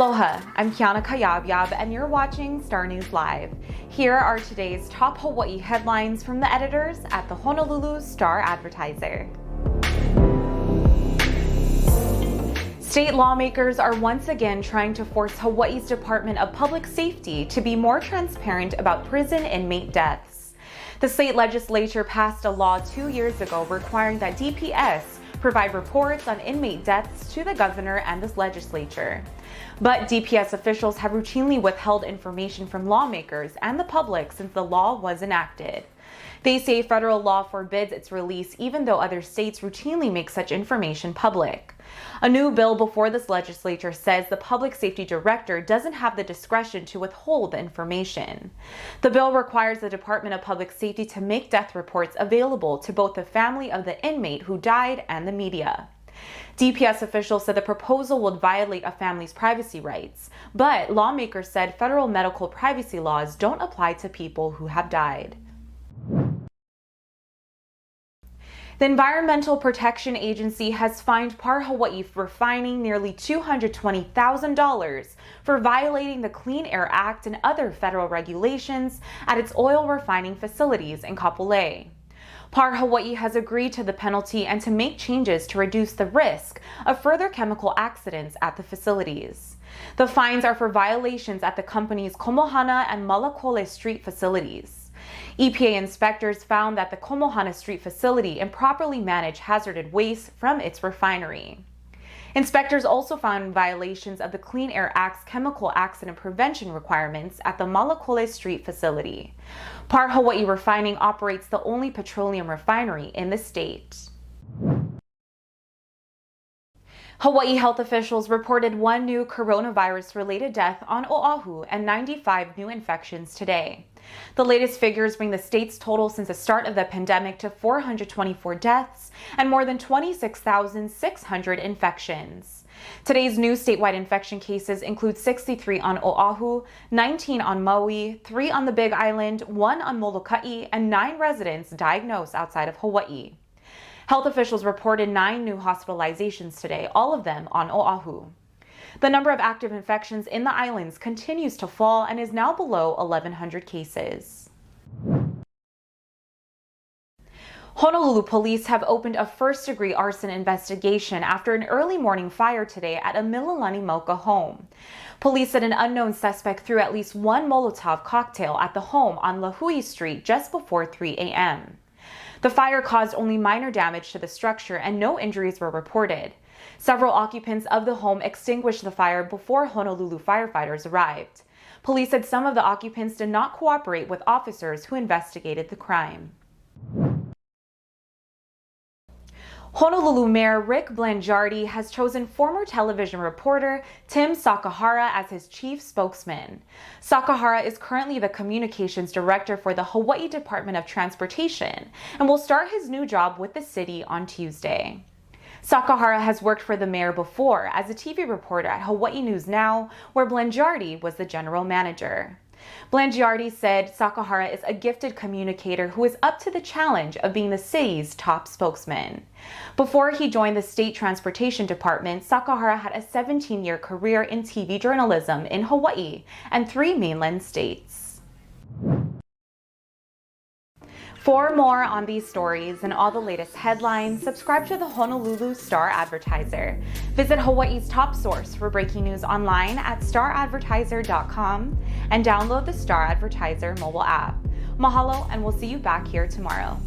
Aloha, I'm Kiana Cayabyab and you're watching Star News Live. Here are today's top Hawaii headlines from the editors at the Honolulu Star-Advertiser. State lawmakers are once again trying to force Hawaii's Department of Public Safety to be more transparent about prison inmate deaths. The state legislature passed a law 2 years ago requiring that DPS provide reports on inmate deaths to the governor and this legislature. But DPS officials have routinely withheld information from lawmakers and the public since the law was enacted. They say federal law forbids its release even though other states routinely make such information public. A new bill before this legislature says the public safety director doesn't have the discretion to withhold the information. The bill requires the Department of Public Safety to make death reports available to both the family of the inmate who died and the media. DPS officials said the proposal would violate a family's privacy rights, but lawmakers said federal medical privacy laws don't apply to people who have died. The Environmental Protection Agency has fined Par Hawaii Refining nearly $220,000 for violating the Clean Air Act and other federal regulations at its oil refining facilities in Kapolei. Par Hawaii has agreed to the penalty and to make changes to reduce the risk of further chemical accidents at the facilities. The fines are for violations at the company's Komohana and Malakole Street facilities. EPA inspectors found that the Komohana Street facility improperly managed hazardous waste from its refinery. Inspectors also found violations of the Clean Air Act's chemical accident prevention requirements at the Malakole Street facility. Par Hawaii Refining operates the only petroleum refinery in the state. Hawaii health officials reported 1 new coronavirus-related death on Oahu and 95 new infections today. The latest figures bring the state's total since the start of the pandemic to 424 deaths and more than 26,600 infections. Today's new statewide infection cases include 63 on Oahu, 19 on Maui, 3 on the Big Island, 1 on Molokai, and 9 residents diagnosed outside of Hawaii. Health officials reported 9 new hospitalizations today, all of them on Oahu. The number of active infections in the islands continues to fall and is now below 1,100 cases. Honolulu police have opened a first-degree arson investigation after an early morning fire today at a Mililani Mocha home. Police said an unknown suspect threw at least 1 Molotov cocktail at the home on Lahui Street just before 3 a.m. The fire caused only minor damage to the structure and no injuries were reported. Several occupants of the home extinguished the fire before Honolulu firefighters arrived. Police said some of the occupants did not cooperate with officers who investigated the crime. Honolulu Mayor Rick Blangiardi has chosen former television reporter Tim Sakahara as his chief spokesman. Sakahara is currently the communications director for the Hawaii Department of Transportation and will start his new job with the city on Tuesday. Sakahara has worked for the mayor before as a TV reporter at Hawaii News Now, where Blangiardi was the general manager. Blangiardi said Sakahara is a gifted communicator who is up to the challenge of being the city's top spokesman. Before he joined the state transportation department, Sakahara had a 17-year career in TV journalism in Hawaii and 3 mainland states. For more on these stories and all the latest headlines, subscribe to the Honolulu Star-Advertiser. Visit Hawaii's top source for breaking news online at staradvertiser.com and download the Star-Advertiser mobile app. Mahalo, and we'll see you back here tomorrow.